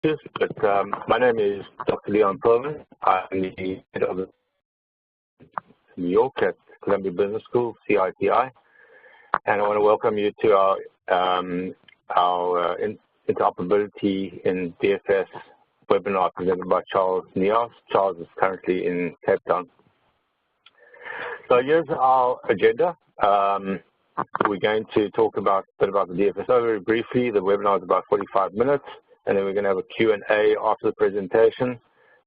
introduce, but my name is Dr. Leon Perlman. I'm the head of New York at Columbia Business School, CITI, and I want to welcome you to our Interoperability in DFS webinar presented by Charles Nias. Charles is currently in Cape Town. So here's our agenda. We're going to talk a bit about the DFS very briefly. The webinar is about 45 minutes, and then we're going to have a Q&A after the presentation.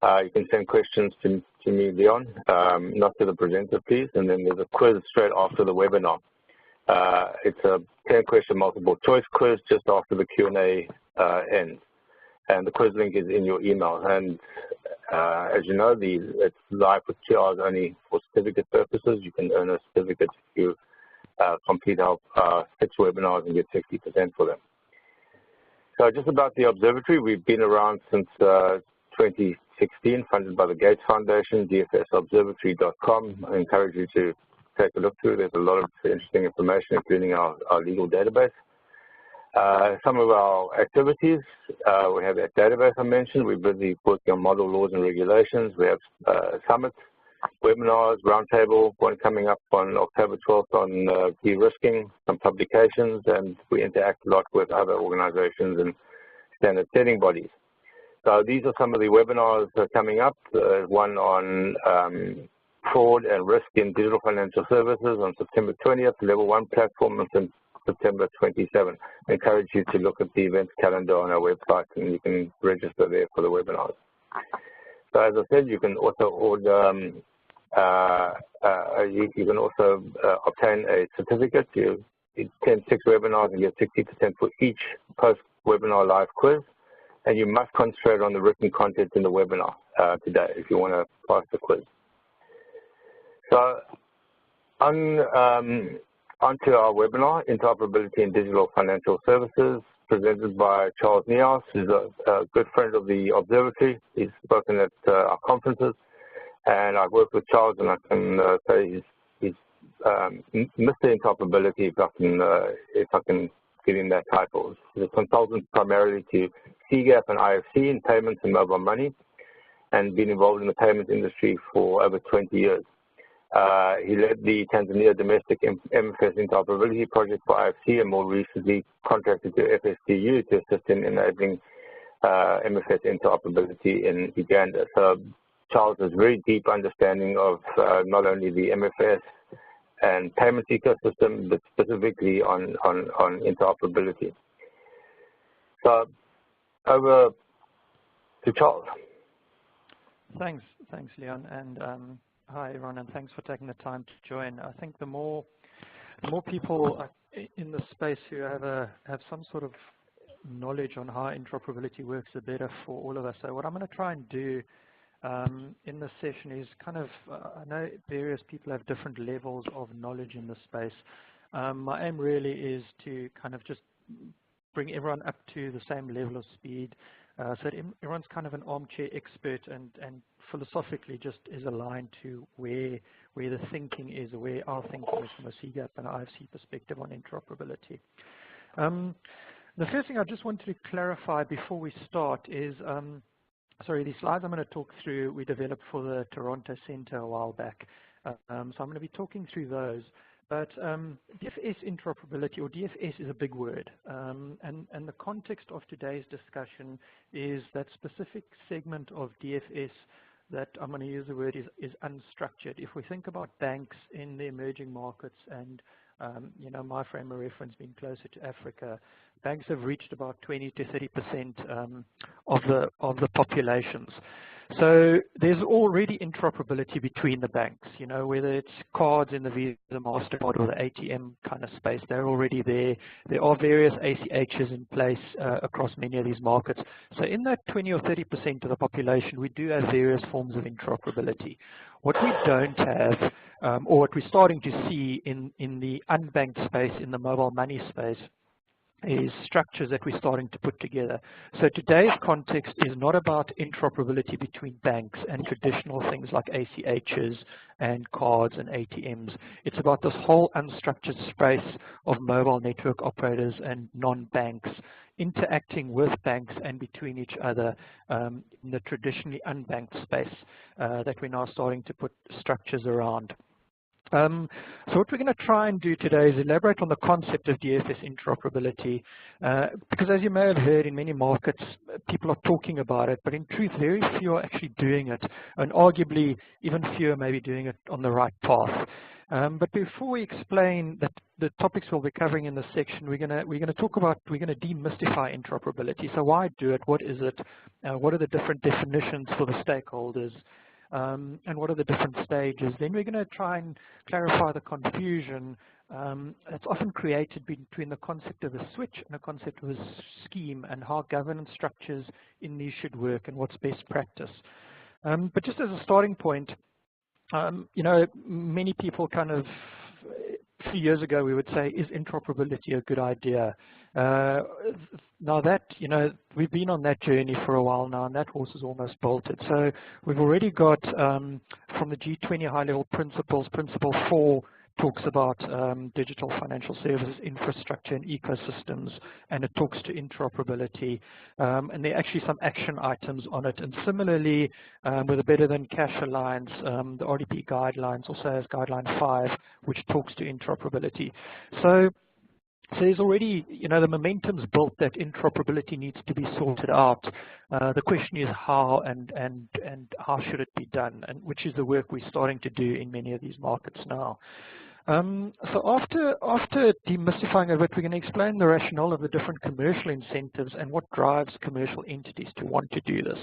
You can send questions to me, Leon, not to the presenter, please. And then there's a quiz straight after the webinar. It's a 10-question multiple choice quiz just after the Q&A ends. And the quiz link is in your email. And as you know, it's live for 2 hours only for certificate purposes. You can earn a certificate if you complete our 6 webinars and get 60% for them. So just about the observatory, we've been around since 2016, funded by the Gates Foundation, dfsobservatory.com. I encourage you to take a look through. There's a lot of interesting information, including our legal database. Some of our activities, we have that database I mentioned. We're busy working on model laws and regulations. We have summits, webinars, roundtable, one coming up on October 12th on de-risking, some publications, and we interact a lot with other organizations and standard setting bodies. So these are some of the webinars that are coming up. One on fraud and risk in digital financial services on September 20th, Level 1 platform on September 27th. I encourage you to look at the events calendar on our website, and you can register there for the webinars. So as I said, you can also order, you can also obtain a certificate. You attend 6 webinars and get 60% for each post-webinar live quiz. And you must concentrate on the written content in the webinar today if you want to pass the quiz. So onto our webinar, Interoperability in Digital Financial Services, presented by Charles Nias, who's a good friend of the observatory. He's spoken at our conferences, and I've worked with Charles, and I can say he's Mr. Interoperability, if I can give him that title. He's a consultant primarily to CGAP and IFC in payments and mobile money, and been involved in the payments industry for over 20 years. He led the Tanzania domestic MFS interoperability project for IFC, and more recently contracted to FSDU to assist in enabling MFS interoperability in Uganda. So Charles has very deep understanding of not only the MFS and payments ecosystem, but specifically on interoperability. So over to Charles. Thanks, Leon, and hi everyone, and thanks for taking the time to join. I think the more people in the space who have some sort of knowledge on how interoperability works, the better for all of us. So what I'm going to try and do in this session is kind of, I know various people have different levels of knowledge in this space. My aim really is to kind of just bring everyone up to the same level of speed, so that everyone's kind of an armchair expert and philosophically just is aligned to where the thinking is, or where our thinking is from a CGAP and IFC perspective on interoperability. The first thing I just wanted to clarify before we start is, sorry, these slides I'm going to talk through, we developed for the Toronto Center a while back. So I'm going to be talking through those. But DFS interoperability, or DFS, is a big word. And the context of today's discussion is that specific segment of DFS that I'm going to use the word is unstructured. If we think about banks in the emerging markets and you know, my frame of reference being closer to Africa, banks have reached about 20 to 30% of the populations. So there's already interoperability between the banks, you know, whether it's cards in the Visa, MasterCard, or the ATM kind of space, they're already there. There are various ACHs in place across many of these markets. So in that 20 or 30% of the population, we do have various forms of interoperability. What we don't have, or what we're starting to see in the unbanked space, in the mobile money space, structures that we're starting to put together. So today's context is not about interoperability between banks and traditional things like ACHs and cards and ATMs. It's about this whole unstructured space of mobile network operators and non-banks interacting with banks and between each other in the traditionally unbanked space that we're now starting to put structures around. So what we're going to try and do today is elaborate on the concept of DFS interoperability, because as you may have heard, in many markets, people are talking about it, but in truth, very few are actually doing it, and arguably even fewer may be doing it on the right path. But before we explain the topics we'll be covering in this section, we're going to demystify interoperability. So why do it? What is it? What are the different definitions for the stakeholders? And what are the different stages? Then we're going to try and clarify the confusion that's often created between the concept of a switch and the concept of a scheme, and how governance structures in these should work and what's best practice. But just as a starting point, you know, many people kind of, a few years ago we would say, is interoperability a good idea? Now that, you know, we've been on that journey for a while now, and that horse is almost bolted. So we've already got from the G20 high-level principles, Principle 4 talks about digital financial services infrastructure and ecosystems, and it talks to interoperability, and there are actually some action items on it. And similarly, with the Better Than Cash Alliance, the RDP guidelines also has guideline 5, which talks to interoperability. So there's already, you know, the momentum's built that interoperability needs to be sorted out. The question is how and how should it be done, and which is the work we're starting to do in many of these markets now. So after demystifying a bit, we're going to explain the rationale of the different commercial incentives and what drives commercial entities to want to do this.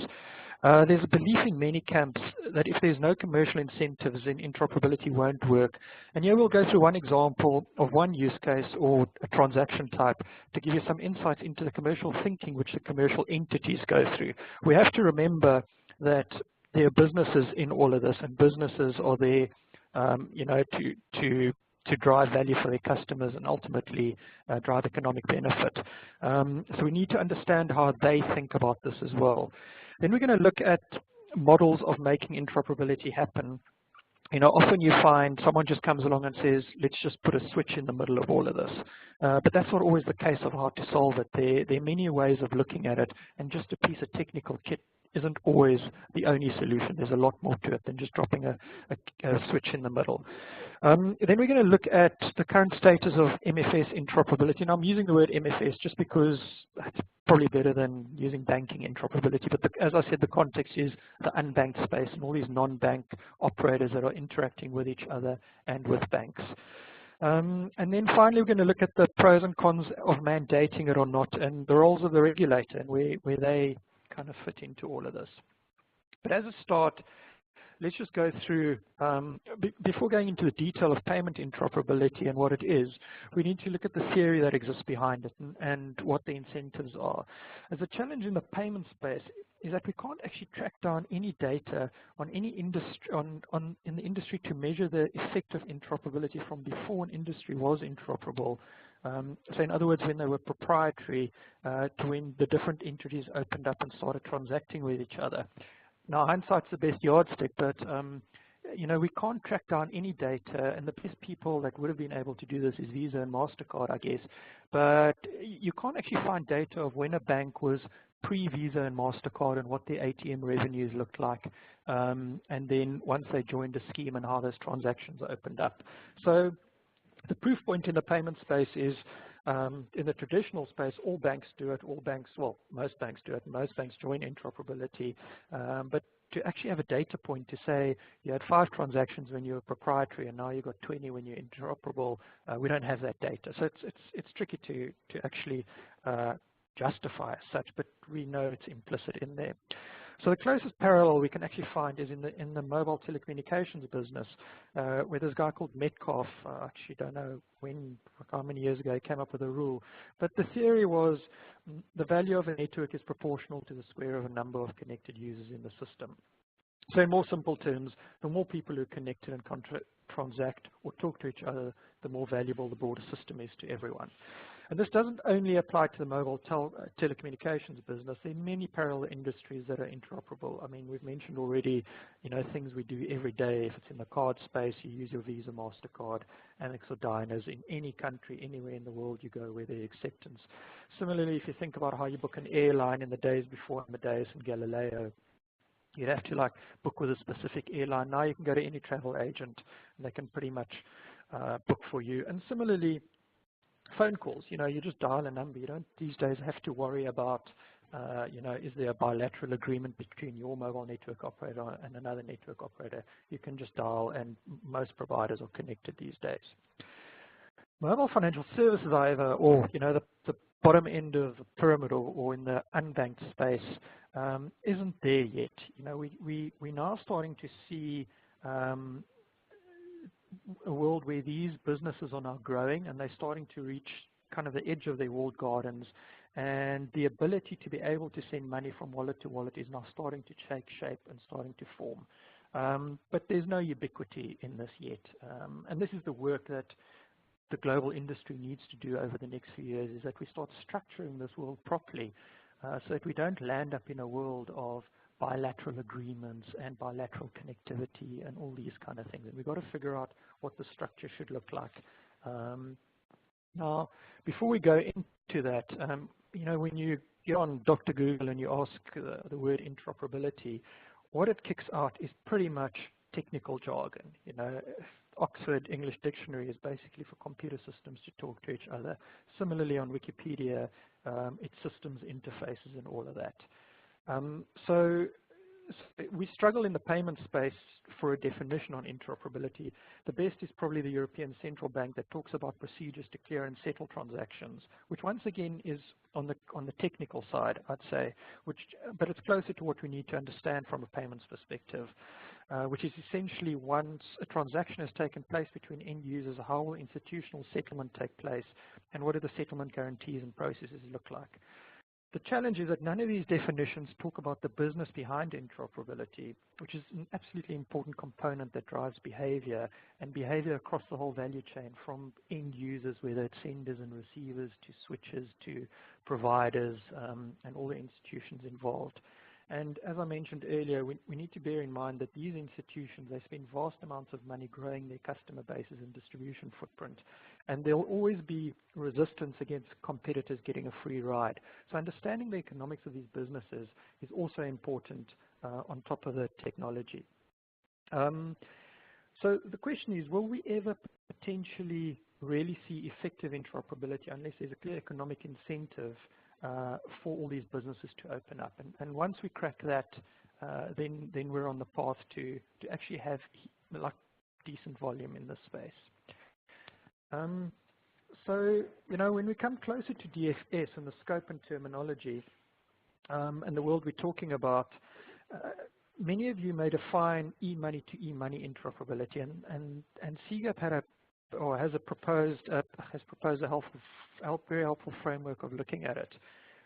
There's a belief in many camps that if there's no commercial incentives, then interoperability won't work. And here we'll go through one example of one use case or a transaction type to give you some insights into the commercial thinking which the commercial entities go through. We have to remember that there are businesses in all of this, and businesses are there you know, to drive value for their customers and ultimately drive economic benefit. So we need to understand how they think about this as well. Then we're going to look at models of making interoperability happen. You know, often you find someone just comes along and says, let's just put a switch in the middle of all of this. But that's not always the case of how to solve it. There are many ways of looking at it, and just a piece of technical kit isn't always the only solution. There's a lot more to it than just dropping a switch in the middle. Then we're going to look at the current status of MFS interoperability. And I'm using the word MFS just because it's probably better than using banking interoperability. But as I said, the context is the unbanked space and all these non-bank operators that are interacting with each other and with banks. And then finally, we're going to look at the pros and cons of mandating it or not, and the roles of the regulator and where they kind of fit into all of this. But as a start, let's just go through, before going into the detail of payment interoperability and what it is, we need to look at the theory that exists behind it and what the incentives are. As a challenge in the payment space is that we can't actually track down any data on any industry, in the industry to measure the effect of interoperability from before an industry was interoperable. So in other words, when they were proprietary, to when the different entities opened up and started transacting with each other. Now, hindsight's the best yardstick, but you know, we can't track down any data, and the best people that would have been able to do this is Visa and MasterCard, I guess. But you can't actually find data of when a bank was pre-Visa and MasterCard and what their ATM revenues looked like, and then once they joined a scheme and how those transactions opened up. So the proof point in the payment space is, in the traditional space, all banks do it, well, most banks do it, most banks join interoperability, but to actually have a data point to say you had 5 transactions when you were proprietary and now you've got 20 when you're interoperable, we don't have that data. So it's tricky to actually justify as such, but we know it's implicit in there. So the closest parallel we can actually find is in the mobile telecommunications business, where there's a guy called Metcalfe. I actually don't know how many years ago he came up with a rule, but the theory was the value of a network is proportional to the square of a number of connected users in the system. So in more simple terms, the more people who are connected and transact or talk to each other, the more valuable the broader system is to everyone. And this doesn't only apply to the mobile telecommunications business. There are many parallel industries that are interoperable. I mean, we've mentioned already, things we do every day. If it's in the card space, you use your Visa, MasterCard, Amex or Diners in any country, anywhere in the world you go where there's acceptance. Similarly, if you think about how you book an airline in the days before Amadeus and Galileo, you'd have to book with a specific airline. Now you can go to any travel agent and they can pretty much book for you. And similarly, phone calls, you just dial a number. You don't these days have to worry about, is there a bilateral agreement between your mobile network operator and another network operator. You can just dial, and most providers are connected these days. Mobile financial services, however, or the bottom end of the pyramid, or in the unbanked space, isn't there yet. We're now starting to see a world where these businesses are now growing and they're starting to reach kind of the edge of their walled gardens, and the ability to be able to send money from wallet to wallet is now starting to take shape and starting to form. But there's no ubiquity in this yet, and this is the work that the global industry needs to do over the next few years, is that we start structuring this world properly so that we don't land up in a world of bilateral agreements and bilateral connectivity and all these kind of things. And we've got to figure out what the structure should look like. Now, before we go into that, when you get on Dr. Google and you ask the word interoperability, what it kicks out is pretty much technical jargon. Oxford English Dictionary is basically for computer systems to talk to each other. Similarly, on Wikipedia, it's systems interfaces and all of that. So we struggle in the payment space for a definition on interoperability. The best is probably the European Central Bank that talks about procedures to clear and settle transactions, which once again is on the technical side, I'd say, but it's closer to what we need to understand from a payments perspective, which is essentially once a transaction has taken place between end users, how will institutional settlement take place, and what do the settlement guarantees and processes look like. The challenge is that none of these definitions talk about the business behind interoperability, which is an absolutely important component that drives behavior, and behavior across the whole value chain, from end users, whether it's senders and receivers, to switches, to providers, and all the institutions involved. And as I mentioned earlier, we need to bear in mind that these institutions, they spend vast amounts of money growing their customer bases and distribution footprint. And there will always be resistance against competitors getting a free ride. So understanding the economics of these businesses is also important on top of the technology. So the question is, will we ever potentially really see effective interoperability unless there's a clear economic incentive for all these businesses to open up? And once we crack that, then we're on the path to actually have decent volume in this space. So, when we come closer to DFS and the scope and terminology and the world we're talking about, many of you may define e-money to e-money interoperability, and CGAP has proposed a very helpful framework of looking at it.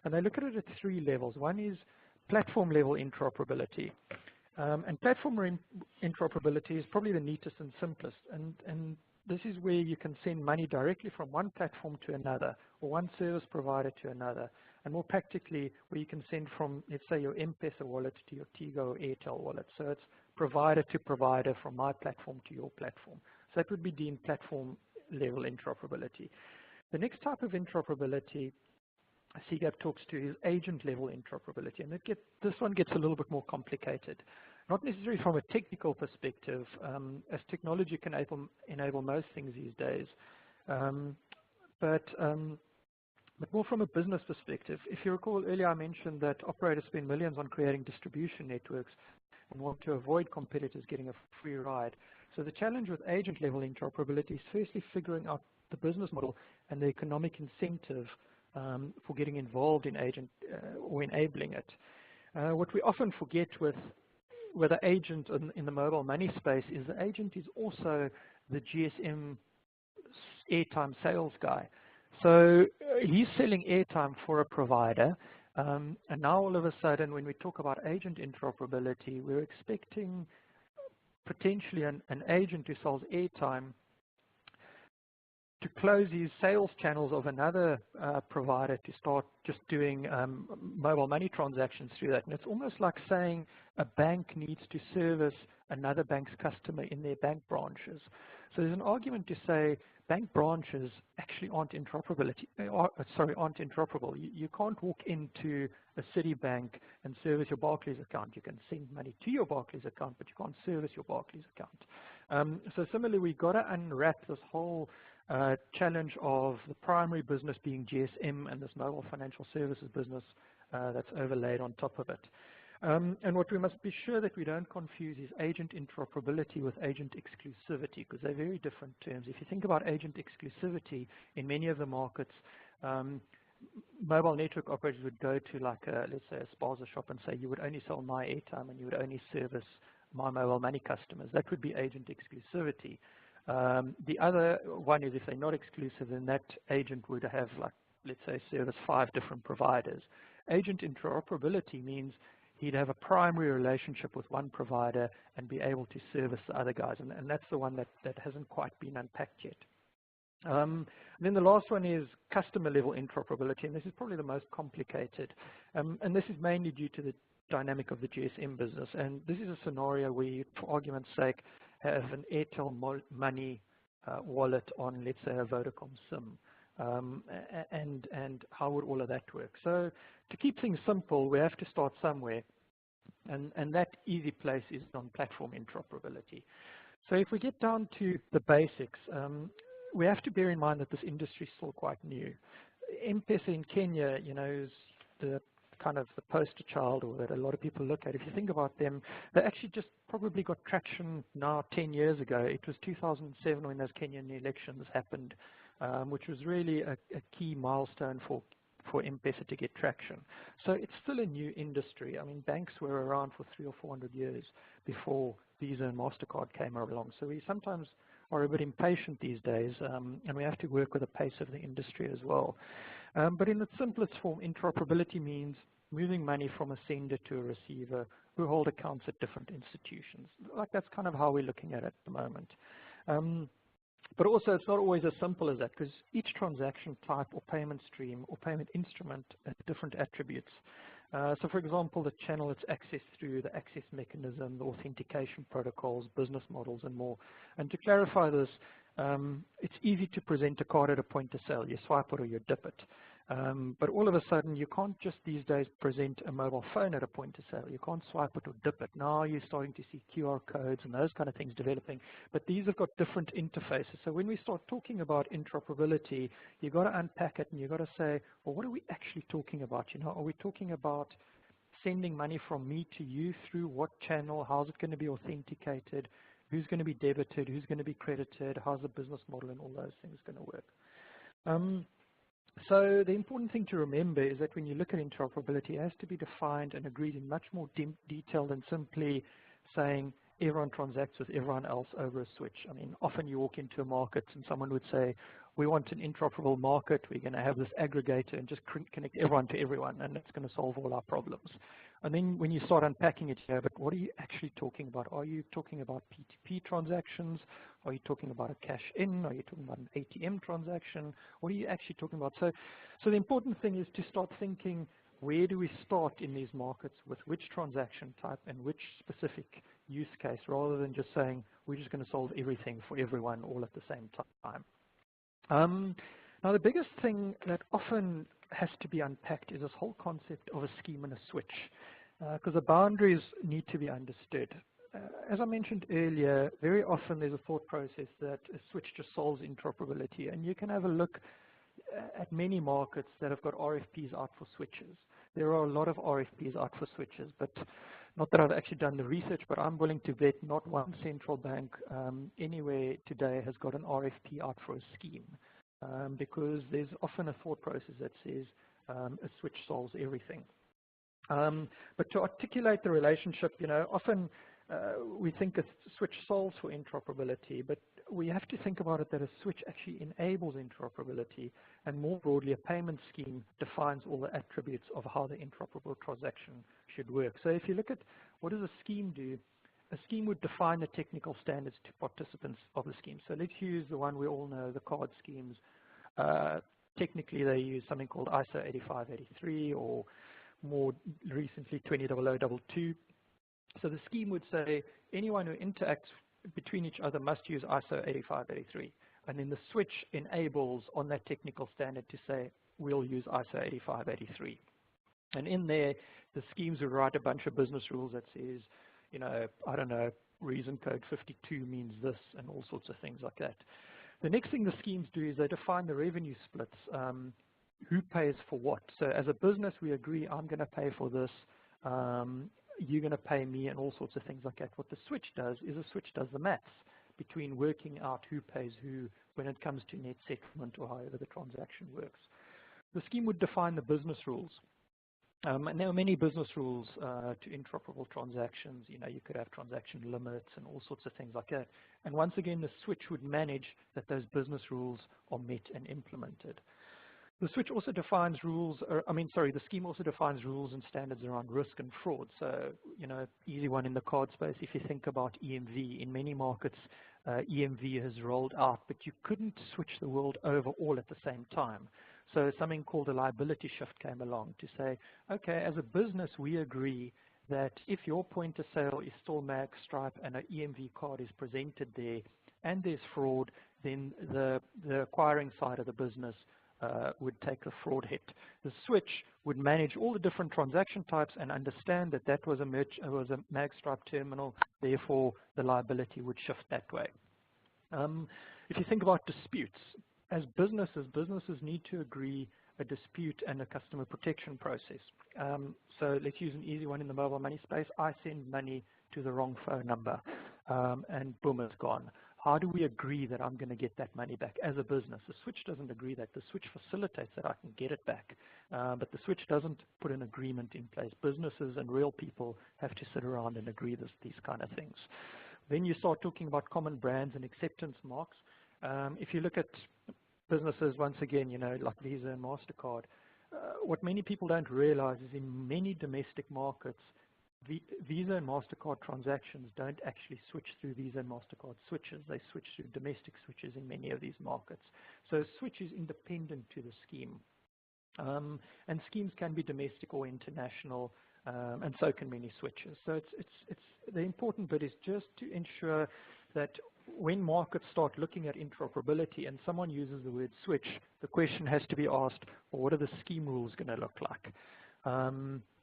And they look at it at three levels. One is platform level interoperability. And platform interoperability is probably the neatest and simplest. And this is where you can send money directly from one platform to another, or one service provider to another. And more practically, where you can send from, let's say, your M-Pesa wallet to your Tigo or Airtel wallet. So it's provider to provider, from my platform to your platform. So that would be deemed platform level interoperability. The next type of interoperability CGAP talks to is agent level interoperability. And this one gets a little bit more complicated. Not necessarily from a technical perspective, as technology can enable most things these days, but more from a business perspective. If you recall earlier, I mentioned that operators spend millions on creating distribution networks and want to avoid competitors getting a free ride. So the challenge with agent level interoperability is firstly figuring out the business model and the economic incentive for getting involved in agent or enabling it. What we often forget with the agent in the mobile money space is the agent is also the GSM airtime sales guy. So he's selling airtime for a provider, and now all of a sudden when we talk about agent interoperability, we're expecting potentially an agent who sells airtime to close his sales channels of another provider to start just doing mobile money transactions through that. And it's almost like saying a bank needs to service another bank's customer in their bank branches. So there's an argument to say bank branches actually aren't interoperable. You can't walk into a Citibank and service your Barclays account. You can send money to your Barclays account, but you can't service your Barclays account. So similarly, we've got to unwrap this whole challenge of the primary business being GSM and this mobile financial services business that's overlaid on top of it. And what we must be sure that we don't confuse is agent interoperability with agent exclusivity, because they're very different terms. If you think about agent exclusivity, in many of the markets, mobile network operators would go to like let's say a spaza shop and say you would only sell my airtime and you would only service my mobile money customers. That would be agent exclusivity. The other one is if they're not exclusive, then that agent would have, like, let's say, service 5 different providers. Agent interoperability means he'd have a primary relationship with one provider and be able to service the other guys, and that's the one that hasn't quite been unpacked yet. Then the last one is customer level interoperability, and this is probably the most complicated, and this is mainly due to the dynamic of the GSM business. And this is a scenario where you, for argument's sake, have an Airtel Money wallet on, let's say, a Vodacom SIM. And how would all of that work? So to keep things simple, we have to start somewhere, and that easy place is on platform interoperability. So if we get down to the basics, we have to bear in mind that this industry is still quite new. M-Pesa in Kenya, you know, is the kind of the poster child, or that a lot of people look at. If you think about them, they actually just probably got traction now 10 years ago. It was 2007 when those Kenyan elections happened, which was really a key milestone for M-Pesa to get traction. So it's still a new industry. I mean, banks were around for 300 or 400 years before Visa and MasterCard came along. So we sometimes are a bit impatient these days, and we have to work with the pace of the industry as well. But in its simplest form, interoperability means moving money from a sender to a receiver who hold accounts at different institutions. Like, that's kind of how we're looking at it at the moment. But also, it's not always as simple as that, because each transaction type or payment stream or payment instrument has different attributes. So, for example, the channel it's accessed through, the access mechanism, the authentication protocols, business models, and more. And to clarify this, it's easy to present a card at a point of sale. You swipe it or you dip it. But all of a sudden, you can't just these days present a mobile phone at a point of sale. You can't swipe it or dip it. Now you're starting to see QR codes and those kind of things developing. But these have got different interfaces. So when we start talking about interoperability, you've got to unpack it and you've got to say, well, what are we actually talking about? You know, are we talking about sending money from me to you through what channel? How's it going to be authenticated? Who's going to be debited? Who's going to be credited? How's the business model and all those things going to work? So the important thing to remember is that when you look at interoperability, it has to be defined and agreed in much more detail than simply saying everyone transacts with everyone else over a switch. I mean, often you walk into a market and someone would say, we want an interoperable market. We're going to have this aggregator and just connect everyone to everyone, and it's going to solve all our problems. And then when you start unpacking it here, but what are you actually talking about? Are you talking about P2P transactions? Are you talking about a cash in? Are you talking about an ATM transaction? What are you actually talking about? So the important thing is to start thinking, where do we start in these markets with which transaction type and which specific use case, rather than just saying, we're just going to solve everything for everyone all at the same time. Now, the biggest thing that often has to be unpacked is this whole concept of a scheme and a switch, because the boundaries need to be understood. As I mentioned earlier, very often there's a thought process that a switch just solves interoperability, and you can have a look at many markets that have got RFPs out for switches. There are a lot of RFPs out for switches, but not that I've actually done the research, but I'm willing to bet not one central bank anywhere today has got an RFP out for a scheme, because there's often a thought process that says a switch solves everything. But to articulate the relationship, you know, often we think a switch solves for interoperability, but we have to think about it that a switch actually enables interoperability, and more broadly, a payment scheme defines all the attributes of how the interoperable transaction should work. So if you look at what does a scheme do, a scheme would define the technical standards to participants of the scheme. So let's use the one we all know, the card schemes. Technically, they use something called ISO 8583 or more recently 20022. So the scheme would say anyone who interacts between each other must use ISO 8583. And then the switch enables on that technical standard to say, we'll use ISO 8583. And in there, the schemes would write a bunch of business rules that says, you know, I don't know, reason code 52 means this and all sorts of things like that. The next thing the schemes do is they define the revenue splits, who pays for what. So as a business, we agree, I'm going to pay for this, you're going to pay me, and all sorts of things like that. What the switch does is the switch does the maths between working out who pays who when it comes to net settlement or however the transaction works. The scheme would define the business rules. And there are many business rules to interoperable transactions. You know, you could have transaction limits and all sorts of things like that. And once again, the switch would manage that those business rules are met and implemented. The switch also defines rules, the scheme also defines rules and standards around risk and fraud. So, you know, easy one in the card space, if you think about EMV, in many markets, EMV has rolled out, but you couldn't switch the world over all at the same time. So something called a liability shift came along to say, okay, as a business, we agree that if your point of sale is still MAG, Stripe, and an EMV card is presented there, and there's fraud, then the acquiring side of the business would take a fraud hit. The switch would manage all the different transaction types and understand that that was a MAG Stripe terminal, therefore the liability would shift that way. If you think about disputes, as businesses need to agree a dispute and a customer protection process. So let's use an easy one in the mobile money space. I send money to the wrong phone number and boom, it's gone. How do we agree that I'm going to get that money back as a business? The switch doesn't agree that. The switch facilitates that I can get it back. But the switch doesn't put an agreement in place. Businesses and real people have to sit around and agree these kind of things. Then you start talking about common brands and acceptance marks. If you look at businesses, once again, you know, like Visa and MasterCard, what many people don't realize is in many domestic markets, Visa and MasterCard transactions don't actually switch through Visa and MasterCard switches. They switch through domestic switches in many of these markets. So switch is independent to the scheme. And schemes can be domestic or international, and so can many switches. So it's the important bit is just to ensure that when markets start looking at interoperability and someone uses the word switch, the question has to be asked, well, what are the scheme rules going to look like?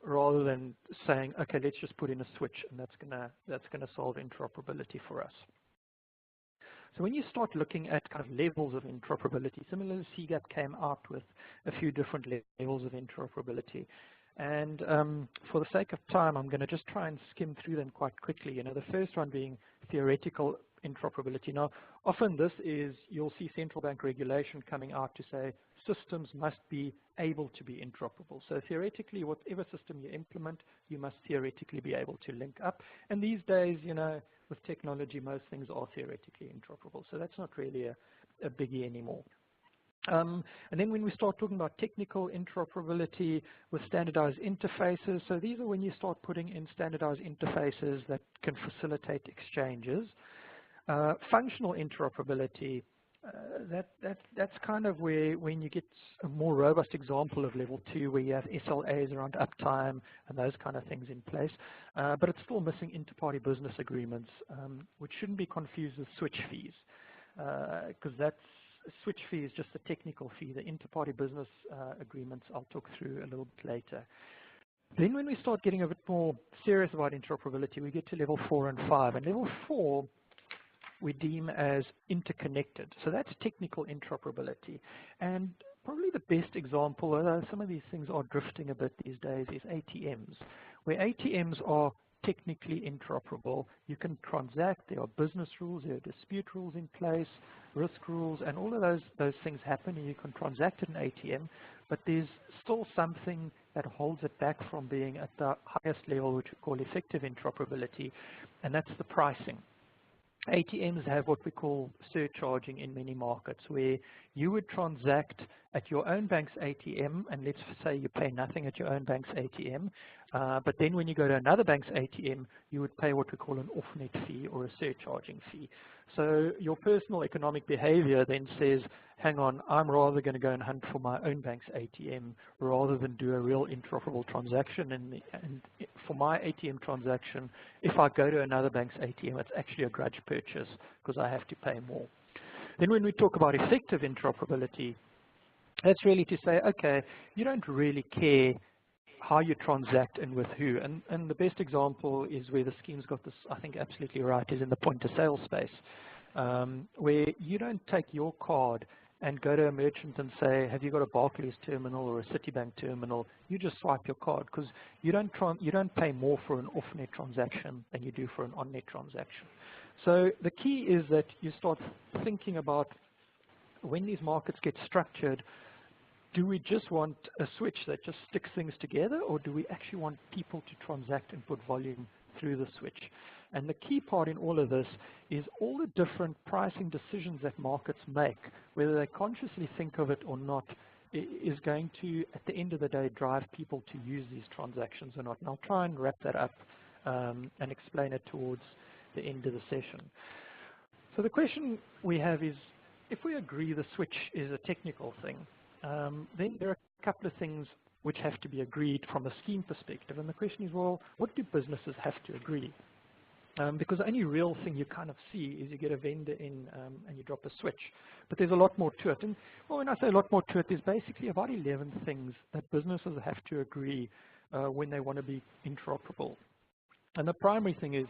Rather than saying, okay, let's just put in a switch and that's gonna solve interoperability for us. So when you start looking at kind of levels of interoperability, similarly, CGAP came out with a few different levels of interoperability. And for the sake of time, I'm going to just try and skim through them quite quickly. You know, the first one being theoretical interoperability. Now, often this is, you'll see central bank regulation coming out to say systems must be able to be interoperable. So theoretically, whatever system you implement, you must theoretically be able to link up. And these days, you know, with technology, most things are theoretically interoperable. So that's not really a biggie anymore. And then when we start talking about technical interoperability with standardized interfaces, so these are when you start putting in standardized interfaces that can facilitate exchanges. Functional interoperability, that's kind of where when you get a more robust example of level 2 where you have SLAs around uptime and those kind of things in place, but it's still missing inter-party business agreements, which shouldn't be confused with switch fees, because that's switch fee is just a technical fee. The inter-party business agreements I'll talk through a little bit later. Then when we start getting a bit more serious about interoperability, we get to level 4 and 5. And level 4 we deem as interconnected. So that's technical interoperability. And probably the best example, although some of these things are drifting a bit these days, is ATMs, where ATMs are technically interoperable. You can transact, there are business rules, there are dispute rules in place, risk rules, and all of those things happen, and you can transact at an ATM, but there's still something that holds it back from being at the highest level, which we call effective interoperability, and that's the pricing. ATMs have what we call surcharging in many markets, where you would transact at your own bank's ATM, and let's say you pay nothing at your own bank's ATM, But then when you go to another bank's ATM, you would pay what we call an off-net fee or a surcharging fee. So your personal economic behavior then says, hang on, I'm rather going to go and hunt for my own bank's ATM rather than do a real interoperable transaction. And for my ATM transaction, if I go to another bank's ATM, it's actually a grudge purchase because I have to pay more. Then when we talk about effective interoperability, that's really to say, okay, you don't really care how you transact and with who. And the best example is where the scheme's got this, I think, absolutely right, is in the point-of-sale space, where you don't take your card and go to a merchant and say, have you got a Barclays terminal or a Citibank terminal? You just swipe your card because you don't pay more for an off-net transaction than you do for an on-net transaction. So the key is that you start thinking about when these markets get structured, do we just want a switch that just sticks things together, or do we actually want people to transact and put volume through the switch? And the key part in all of this is all the different pricing decisions that markets make, whether they consciously think of it or not, is going to, at the end of the day, drive people to use these transactions or not. And I'll try and wrap that up and explain it towards the end of the session. So the question we have is, if we agree the switch is a technical thing, then there are a couple of things which have to be agreed from a scheme perspective. And the question is, well, what do businesses have to agree? Because the only real thing you kind of see is you get a vendor in and you drop a switch. But there's a lot more to it. And well, when I say a lot more to it, there's basically about 11 things that businesses have to agree when they want to be interoperable. And the primary thing is,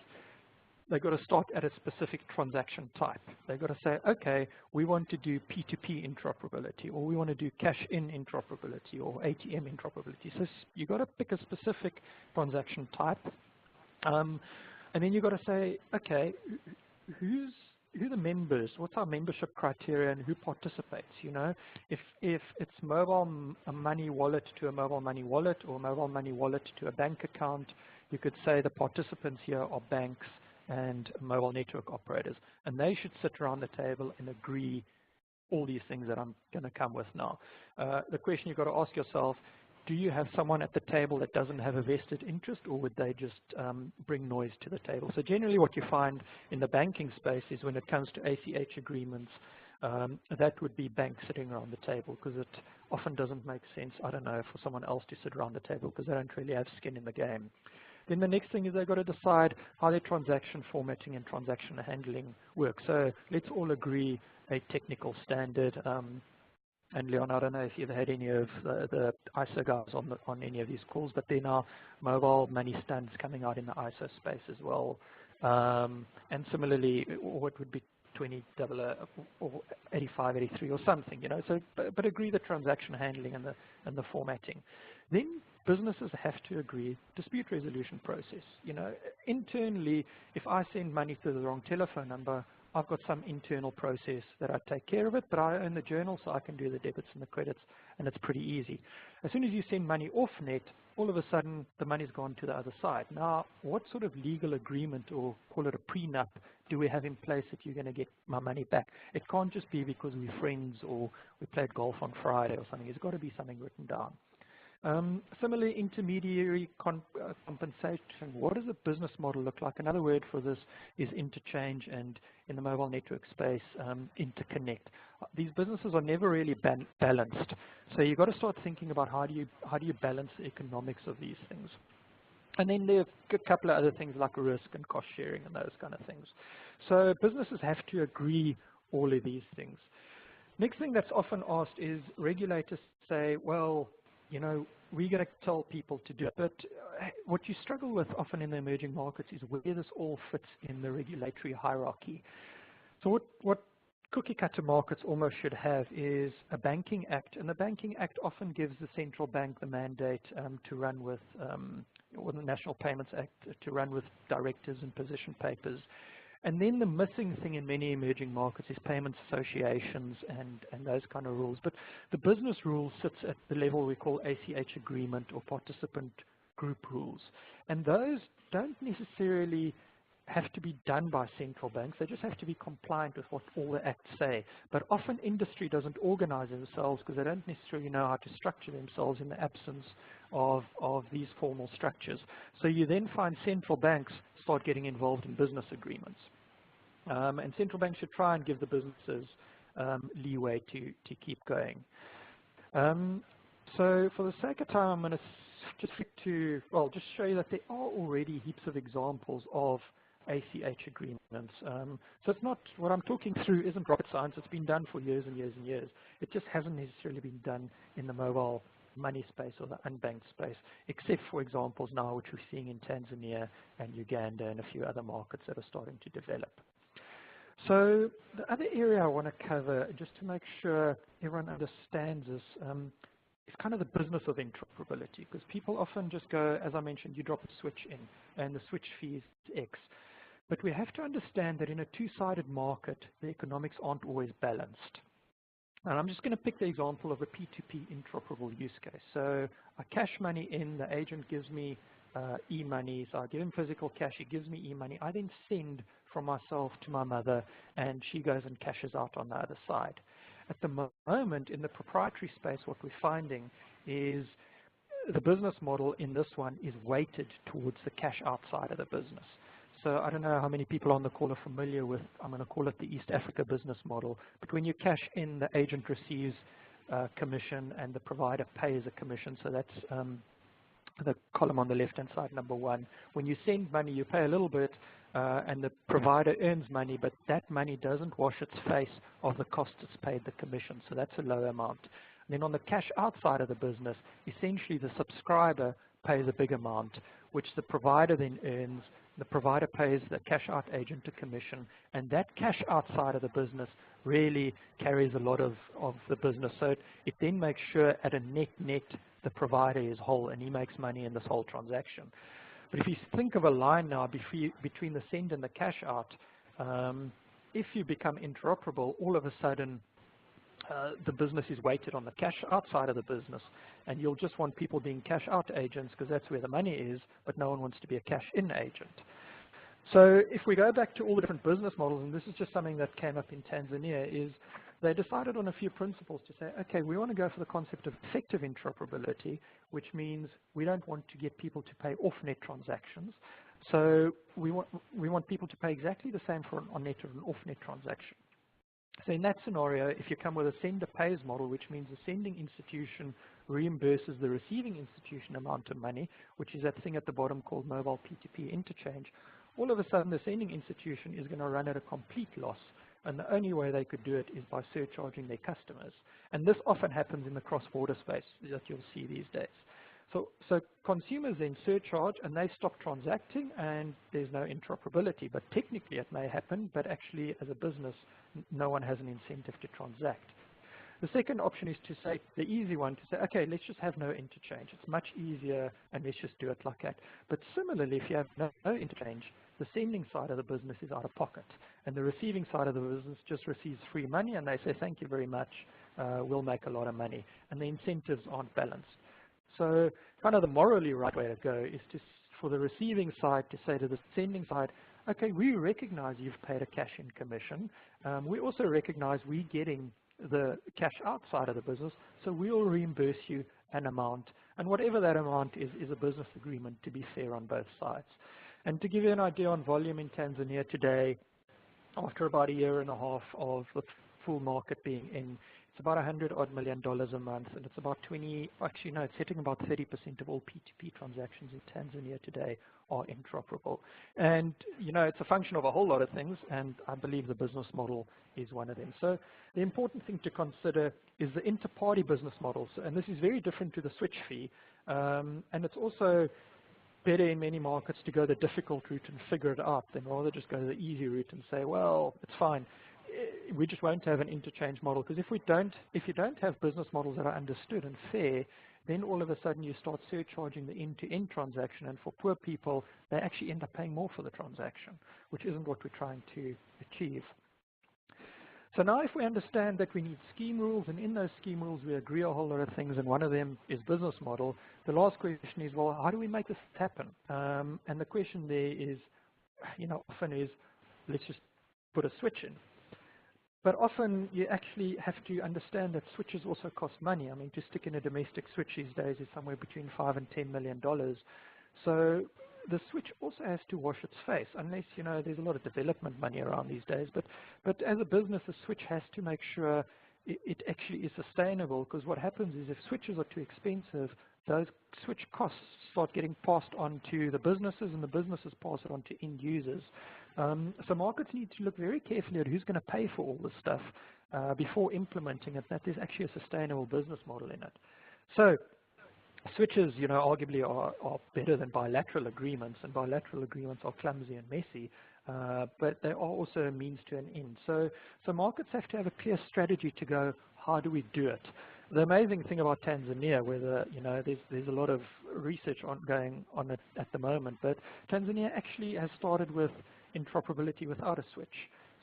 they've got to start at a specific transaction type. They've got to say, okay, we want to do P2P interoperability, or we want to do cash-in interoperability, or ATM interoperability. So you've got to pick a specific transaction type. And then you've got to say, okay, who are the members? What's our membership criteria and who participates? You know, if it's mobile money wallet to a mobile money wallet, or mobile money wallet to a bank account, you could say the participants here are banks and mobile network operators. And they should sit around the table and agree all these things that I'm going to come with now. The question you've got to ask yourself, do you have someone at the table that doesn't have a vested interest, or would they just bring noise to the table? So generally what you find in the banking space is when it comes to ACH agreements, that would be banks sitting around the table, because it often doesn't make sense, I don't know, for someone else to sit around the table because they don't really have skin in the game. Then the next thing is they've got to decide how their transaction formatting and transaction handling work. So let's all agree a technical standard. And Leon, I don't know if you've had any of the ISO guys on any of these calls, but there are mobile money standards coming out in the ISO space as well. And similarly, what would be 2000 or 8583 or something, you know. So, but agree the transaction handling and the formatting. Then businesses have to agree dispute resolution process. You know, internally, if I send money to the wrong telephone number, I've got some internal process that I take care of it, but I own the journal, so I can do the debits and the credits, and it's pretty easy. As soon as you send money off net, all of a sudden the money's gone to the other side. Now, what sort of legal agreement, or call it a prenup, do we have in place that you're going to get my money back? It can't just be because we're friends or we played golf on Friday or something. There's got to be something written down. Similarly, intermediary compensation. What does a business model look like? Another word for this is interchange, and in the mobile network space, interconnect. These businesses are never really balanced. So you've got to start thinking about how do you balance the economics of these things. And then there are a couple of other things like risk and cost sharing and those kind of things. So businesses have to agree all of these things. Next thing that's often asked is regulators say, well, you know, we're going to tell people to do it. But what you struggle with often in the emerging markets is where this all fits in the regulatory hierarchy. So what cookie cutter markets almost should have is a banking act. And the banking act often gives the central bank the mandate to run with, or the National Payments Act, to run with directives and position papers. And then the missing thing in many emerging markets is payments associations and those kind of rules. But the business rule sits at the level we call ACH agreement or participant group rules. And those don't necessarily have to be done by central banks. They just have to be compliant with what all the acts say. But often industry doesn't organize themselves because they don't necessarily know how to structure themselves in the absence of these formal structures. So you then find central banks start getting involved in business agreements. And central banks should try and give the businesses leeway to keep going. So for the sake of time, I'm going to just show you that there are already heaps of examples of ACH agreements. So it's not, what I'm talking through isn't rocket science. It's been done for years and years and years. It just hasn't necessarily been done in the mobile money space or the unbanked space, except for examples now which we're seeing in Tanzania and Uganda and a few other markets that are starting to develop. So the other area I want to cover, just to make sure everyone understands this, is kind of the business of interoperability, because people often just go, as I mentioned, you drop a switch in and the switch fee is X. But we have to understand that in a two-sided market, the economics aren't always balanced. And I'm just going to pick the example of a P2P interoperable use case. So I cash money in, the agent gives me e-money, so I give him physical cash, he gives me e-money. I then send from myself to my mother, and she goes and cashes out on the other side. At the moment, in the proprietary space, what we're finding is the business model in this one is weighted towards the cash out side of the business. So I don't know how many people on the call are familiar with, I'm going to call it the East Africa business model, but when you cash in, the agent receives commission and the provider pays a commission. So that's the column on the left-hand side, number one. When you send money, you pay a little bit, and the provider earns money, but that money doesn't wash its face of the cost it's paid the commission, so that's a low amount. And then on the cash outside of the business, essentially the subscriber pays a big amount, which the provider then earns. The provider pays the cash out agent a commission, and that cash outside of the business really carries a lot of the business. So it then makes sure at a net the provider is whole and he makes money in this whole transaction. But if you think of a line now between the send and the cash out, if you become interoperable, all of a sudden the business is weighted on the cash outside of the business, and you'll just want people being cash out agents because that's where the money is, but no one wants to be a cash in agent. So if we go back to all the different business models, and this is just something that came up in Tanzania, is they decided on a few principles to say, okay, we want to go for the concept of effective interoperability, which means we don't want to get people to pay off-net transactions. So we want people to pay exactly the same for an on-net or an off-net transaction. So in that scenario, if you come with a sender pays model, which means the sending institution reimburses the receiving institution amount of money, which is that thing at the bottom called mobile P2P interchange, all of a sudden the sending institution is going to run at a complete loss. And the only way they could do it is by surcharging their customers. And this often happens in the cross-border space that you'll see these days. So consumers then surcharge and they stop transacting and there's no interoperability. But technically it may happen, but actually as a business, no one has an incentive to transact. The second option is to say, the easy one, to say, okay, let's just have no interchange. It's much easier and let's just do it like that. But similarly, if you have no interchange, the sending side of the business is out of pocket. And the receiving side of the business just receives free money and they say, thank you very much, we'll make a lot of money. And the incentives aren't balanced. So kind of the morally right way to go is for the receiving side to say to the sending side, okay, we recognize you've paid a cash-in commission. We also recognize we're getting the cash outside of the business, so we'll reimburse you an amount. And whatever that amount is a business agreement to be fair on both sides. And to give you an idea on volume in Tanzania today, after about a year and a half of the full market being in, it's about $100 million a month, and it's about it's hitting about 30% of all P2P transactions in Tanzania today are interoperable. And, it's a function of a whole lot of things, and I believe the business model is one of them. So the important thing to consider is the inter-party business models, and this is very different to the switch fee, and it's also better in many markets to go the difficult route and figure it out than rather just go the easy route and say, well, it's fine. We just won't have an interchange model, because if you don't have business models that are understood and fair, then all of a sudden you start surcharging the end-to-end transaction, and for poor people, they actually end up paying more for the transaction, which isn't what we're trying to achieve. So now if we understand that we need scheme rules, and in those scheme rules we agree a whole lot of things, and one of them is business model, the last question is, well, how do we make this happen? And the question there is, often is, let's just put a switch in. But often you actually have to understand that switches also cost money. I mean, to stick in a domestic switch these days is somewhere between $5 and $10 million. So the switch also has to wash its face, unless, you know, there's a lot of development money around these days. But as a business, the switch has to make sure it actually is sustainable, because what happens is if switches are too expensive, those switch costs start getting passed on to the businesses, and the businesses pass it on to end users. So markets need to look very carefully at who's going to pay for all this stuff before implementing it, that there's actually a sustainable business model in it. So switches, you know, arguably are better than bilateral agreements, and bilateral agreements are clumsy and messy, but they are also a means to an end. So markets have to have a clear strategy to go, how do we do it? The amazing thing about Tanzania, where you know, there's a lot of research going on it at the moment, but Tanzania actually has started with interoperability without a switch.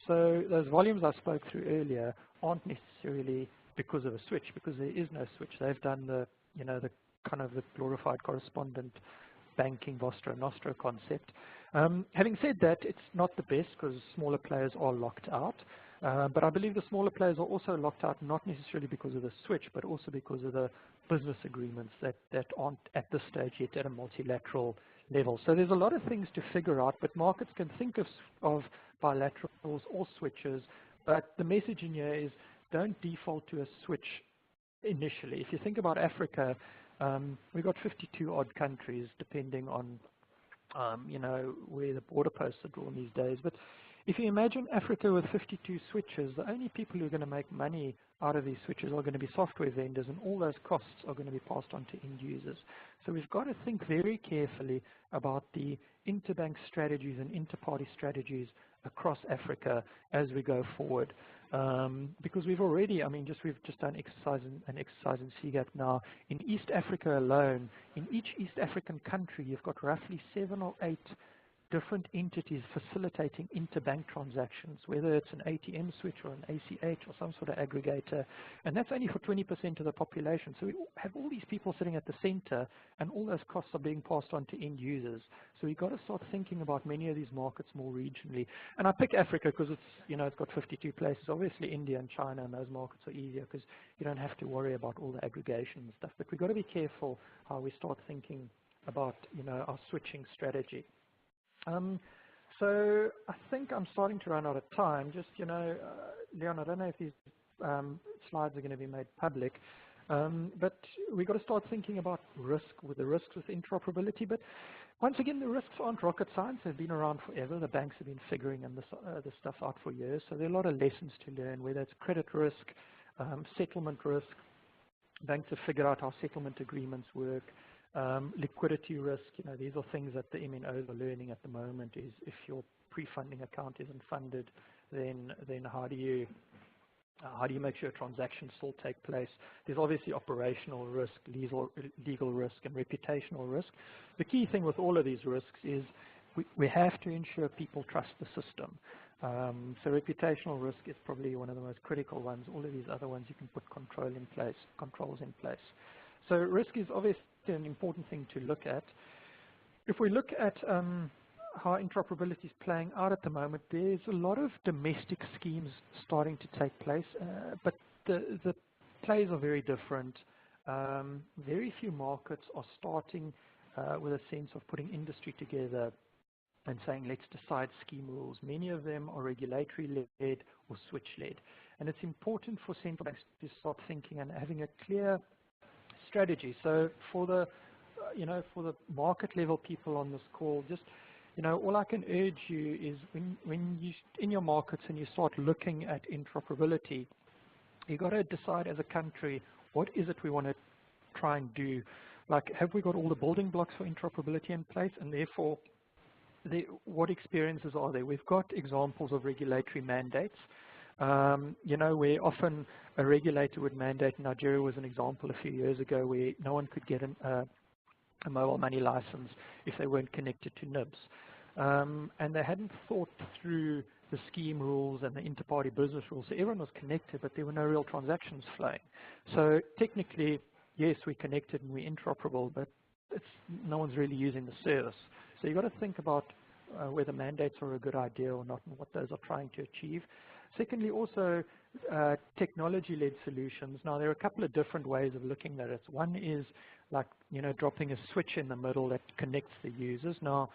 So those volumes I spoke through earlier aren't necessarily because of a switch, because there is no switch. They've done the, you know, the kind of the glorified correspondent banking Vostro Nostro concept. Having said that, it's not the best because smaller players are locked out. But I believe the smaller players are also locked out, not necessarily because of the switch, but also because of the business agreements that aren't at this stage yet at a multilateral level. So there's a lot of things to figure out, but markets can think of bilaterals or switches. But the message in here is don't default to a switch initially. If you think about Africa, we've got 52 odd countries, depending on you know, where the border posts are drawn these days. But if you imagine Africa with 52 switches, the only people who are going to make money out of these switches are going to be software vendors, and all those costs are going to be passed on to end users. So we've got to think very carefully about the interbank strategies and interparty strategies across Africa as we go forward. Because we've already, I mean, we've just done an exercise in CGAP now. In East Africa alone, in each East African country, you've got roughly 7 or 8 different entities facilitating interbank transactions, whether it's an ATM switch or an ACH or some sort of aggregator, and that's only for 20% of the population. So we have all these people sitting at the center, and all those costs are being passed on to end users. So we've got to start thinking about many of these markets more regionally. And I pick Africa because it's, you know, it's got 52 places. Obviously India and China and those markets are easier because you don't have to worry about all the aggregation and stuff. But we've got to be careful how we start thinking about, you know, our switching strategy. So I think I'm starting to run out of time. Just, you know, Leon, I don't know if these slides are going to be made public, but we've got to start thinking about the risks with interoperability. But once again, the risks aren't rocket science. They've been around forever. The banks have been figuring this stuff out for years. So there are a lot of lessons to learn, whether it's credit risk, settlement risk. Banks have figured out how settlement agreements work. Liquidity risk, you know, these are things that the MNOs are learning at the moment. Is if your pre-funding account isn't funded, then how do you make sure transactions still take place? There's obviously operational risk, legal risk, and reputational risk. The key thing with all of these risks is we have to ensure people trust the system. So reputational risk is probably one of the most critical ones. All of these other ones you can put controls in place. So risk is obviously an important thing to look at. If we look at how interoperability is playing out at the moment, there's a lot of domestic schemes starting to take place, but the plays are very different. Very few markets are starting with a sense of putting industry together and saying, let's decide scheme rules. Many of them are regulatory-led or switch-led. And it's important for central banks to start thinking and having a clear strategy. So for the, you know, for the market level people on this call, just, you know, all I can urge you is when you in your markets and you start looking at interoperability, you got to decide as a country, what is it we want to try and do? Like, have we got all the building blocks for interoperability in place? And therefore, what experiences are there? We've got examples of regulatory mandates. You know, where often a regulator would mandate. Nigeria was an example a few years ago where no one could get a mobile money license if they weren't connected to NIBs. And they hadn't thought through the scheme rules and the interparty business rules. So everyone was connected, but there were no real transactions flowing. So technically, yes, we're connected and we're interoperable, but no one's really using the service. So you've got to think about whether mandates are a good idea or not and what those are trying to achieve. Secondly, also technology-led solutions. Now, there are a couple of different ways of looking at it. One is like, dropping a switch in the middle that connects the users. Now,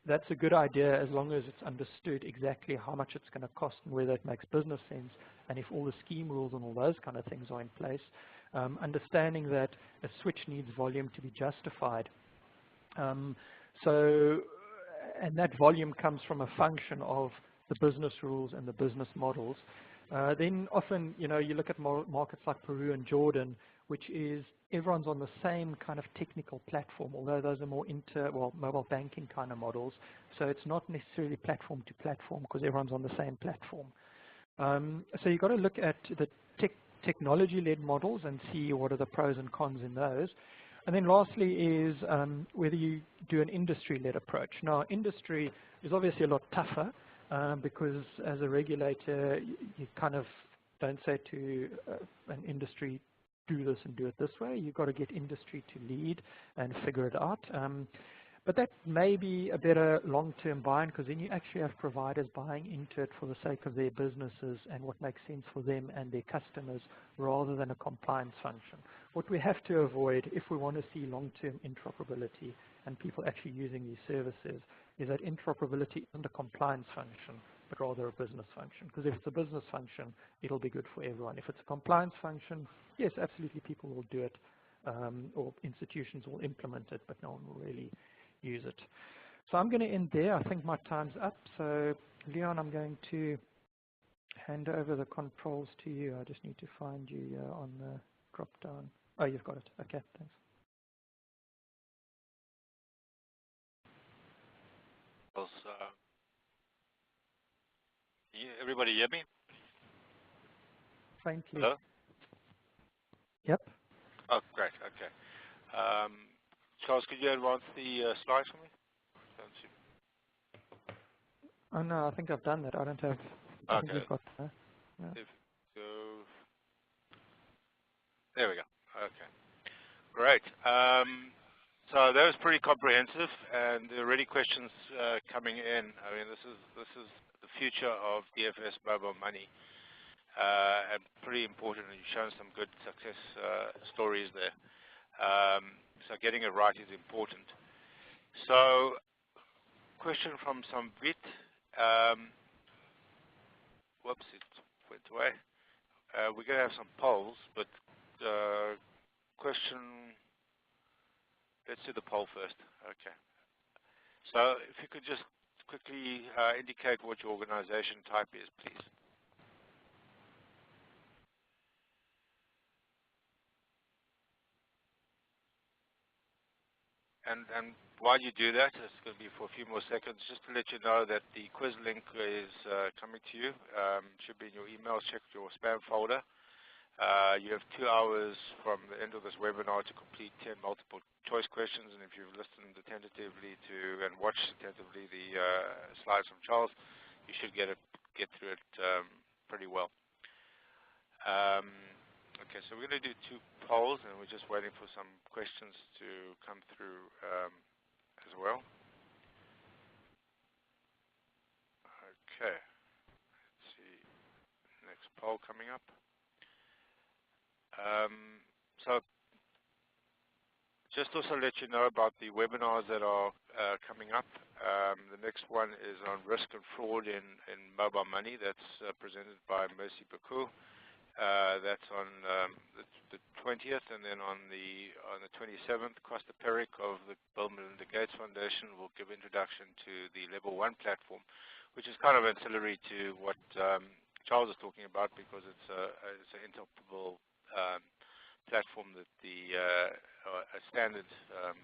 that's a good idea as long as it's understood exactly how much it's going to cost and whether it makes business sense, and if all the scheme rules and all those kind of things are in place. Understanding that a switch needs volume to be justified. And that volume comes from a function of the business rules and the business models. Then often, you look at markets like Peru and Jordan, which is everyone's on the same kind of technical platform, although those are more mobile banking kind of models. So it's not necessarily platform to platform because everyone's on the same platform. So you've got to look at the technology-led models and see what are the pros and cons in those. And then lastly is whether you do an industry-led approach. Now, industry is obviously a lot tougher because as a regulator, you kind of don't say to an industry, do this and do it this way. You've got to get industry to lead and figure it out. But that may be a better long-term buy-in because then you actually have providers buying into it for the sake of their businesses and what makes sense for them and their customers rather than a compliance function. What we have to avoid if we want to see long-term interoperability and people actually using these services is that interoperability isn't a compliance function but rather a business function. Because if it's a business function, it'll be good for everyone. If it's a compliance function, yes, absolutely people will do it or institutions will implement it, but no one will really use it. So I'm going to end there. I think my time's up. So Leon, I'm going to hand over the controls to you. I just need to find you on the drop down. Oh, you've got it. Okay, thanks. Everybody hear me? Thank you. Hello? Yep. Oh, great. Okay. Charles, could you advance the slides for me? Oh no, I think I've done that. I don't have. I think we've got that. Yeah. There we go. Okay. Great. So that was pretty comprehensive, and there are already questions coming in. I mean, this is the future of DFS mobile money, and pretty important. And you've shown some good success stories there. So getting it right is important. So, question from Samvit. Whoops, it went away. We're going to have some polls, but question. Let's do the poll first. Okay. So if you could just quickly indicate what your organization type is, please. And while you do that, it's going to be for a few more seconds, just to let you know that the quiz link is coming to you. Should be in your email. Check your spam folder. You have 2 hours from the end of this webinar to complete 10 multiple choice questions, and if you've listened attentively to and watched attentively the slides from Charles, you should get through it pretty well. Okay, so we're going to do 2 polls, and we're just waiting for some questions to come through as well. Okay, let's see, next poll coming up. So just also let you know about the webinars that are coming up. The next one is on risk and fraud in mobile money. That's presented by Mercy Baku. That's on the 20th, and then on the 27th, Costa Peric of the Bill and Melinda Gates Foundation will give introduction to the Level 1 platform, which is kind of ancillary to what Charles is talking about because it's an interoperable platform that a standard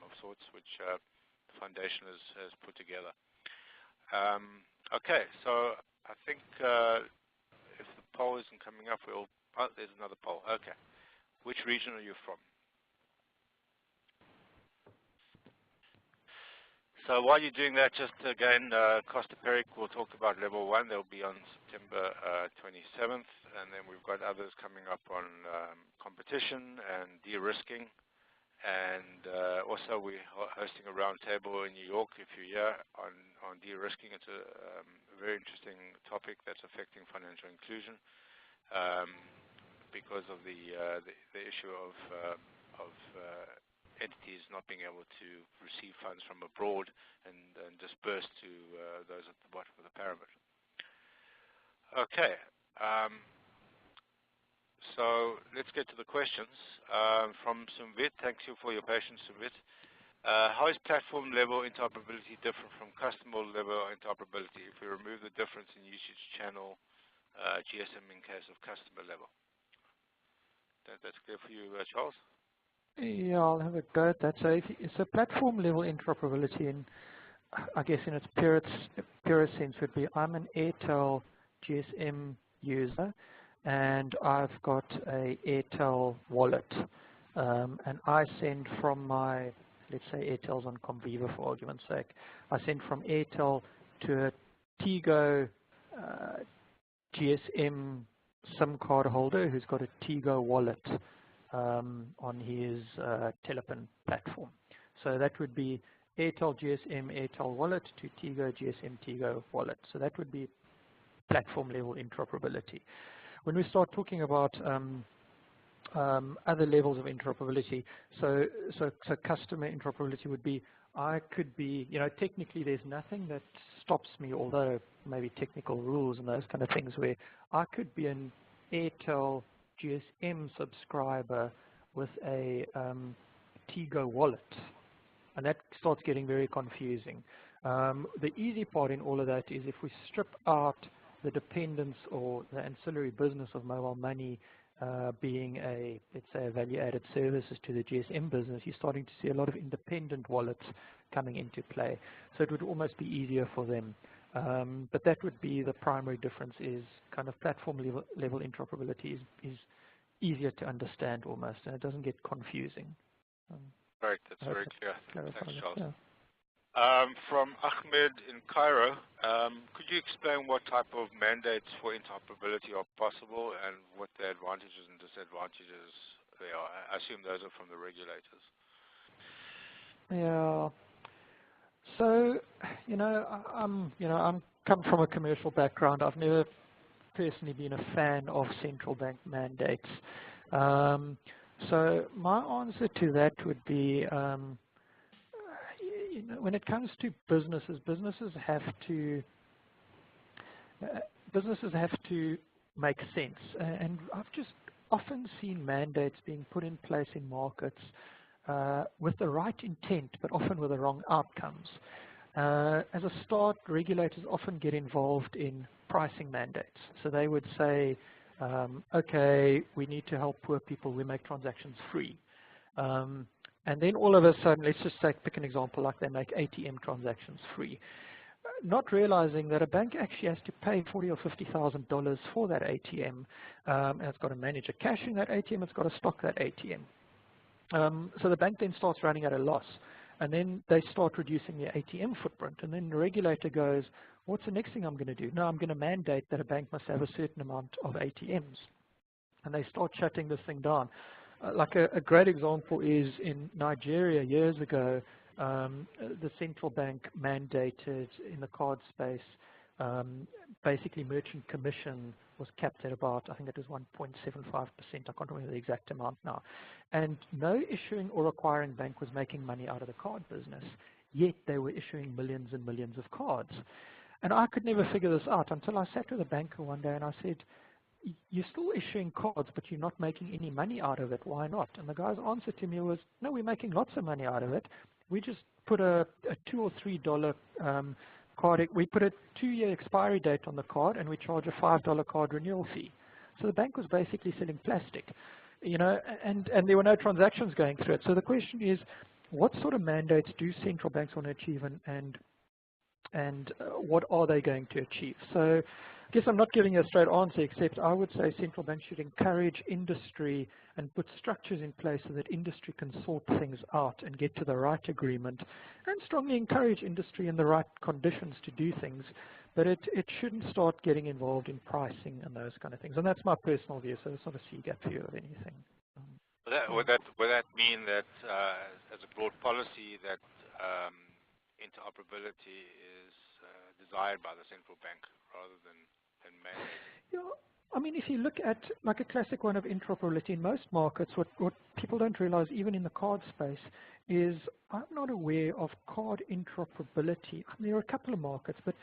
of sorts which the foundation has put together. Okay, so I think if the poll isn't coming up, there's another poll. Okay, which region are you from? So while you're doing that, just again, Costa Peric will talk about Level 1. They'll be on September 27th, and then we've got others coming up on competition and de-risking, and also we're hosting a roundtable in New York, if you're here, on de-risking. It's a very interesting topic that's affecting financial inclusion because of the issue of entities not being able to receive funds from abroad and disperse to those at the bottom of the pyramid. Okay, so let's get to the questions. From Sumvit, thank you for your patience, Sumvit. How is platform-level interoperability different from customer-level interoperability if we remove the difference in usage channel GSM in case of customer level? That's clear for you, Charles? Yeah, I'll have a go at that. So so platform-level interoperability, I guess in its purest sense, would be I'm an Airtel GSM user, and I've got a Airtel wallet, and I send from my, let's say Airtel's on Conviva for argument's sake, I send from Airtel to a Tigo GSM SIM card holder who's got a Tigo wallet on his Telephone platform. So that would be Airtel GSM Airtel wallet to Tigo GSM Tigo wallet. So that would be platform level interoperability. When we start talking about other levels of interoperability, so customer interoperability would be, I could be, technically there's nothing that stops me, although maybe technical rules and those kind of things, where I could be an Airtel GSM subscriber with a Tigo wallet, and that starts getting very confusing. The easy part in all of that is if we strip out the dependence or the ancillary business of mobile money being let's say, a value-added services to the GSM business, you're starting to see a lot of independent wallets coming into play. So it would almost be easier for them. But that would be the primary difference, is kind of platform level interoperability is easier to understand almost, and it doesn't get confusing. Right, that's very clear. Thanks, Charles. Yeah. From Ahmed in Cairo, could you explain what type of mandates for interoperability are possible and what the advantages and disadvantages they are? I assume those are from the regulators. Yeah. So, I'm come from a commercial background. I've never personally been a fan of central bank mandates. So my answer to that would be, when it comes to businesses, businesses have to make sense. And I've just often seen mandates being put in place in markets with the right intent, but often with the wrong outcomes. As a start, regulators often get involved in pricing mandates. So they would say, okay, we need to help poor people, we make transactions free. And then all of a sudden, let's just pick an example, like they make ATM transactions free. Not realizing that a bank actually has to pay $40,000 or $50,000 for that ATM, and it's got to manage a cash in that ATM, it's got to stock that ATM. So the bank then starts running at a loss, and then they start reducing their ATM footprint, and then the regulator goes, what's the next thing I'm going to do? No, I'm going to mandate that a bank must have a certain amount of ATMs, and they start shutting this thing down. Like a great example is in Nigeria years ago, the central bank mandated in the card space, basically merchant commission was capped at about, I think it was 1.75%, I can't remember the exact amount now. And no issuing or acquiring bank was making money out of the card business, yet they were issuing millions and millions of cards. And I could never figure this out until I sat with a banker one day and I said, you're still issuing cards, but you're not making any money out of it. Why not? And the guy's answer to me was, no, we're making lots of money out of it. We just put a $2 or $3 card. We put a 2-year expiry date on the card, and we charge a $5 card renewal fee. So the bank was basically selling plastic, and there were no transactions going through it. So the question is, what sort of mandates do central banks want to achieve, and what are they going to achieve? So I guess I'm not giving you a straight answer, except I would say central banks should encourage industry and put structures in place so that industry can sort things out and get to the right agreement, and strongly encourage industry in the right conditions to do things. But it shouldn't start getting involved in pricing and those kind of things. And that's my personal view, so it's not a CGAP view of anything. Would that mean that, as a broad policy, that interoperability is desired by the central bank rather than mandated? Yeah, I mean, if you look at like a classic one of interoperability in most markets, what people don't realize, even in the card space, is I'm not aware of card interoperability. I mean, there are a couple of markets, but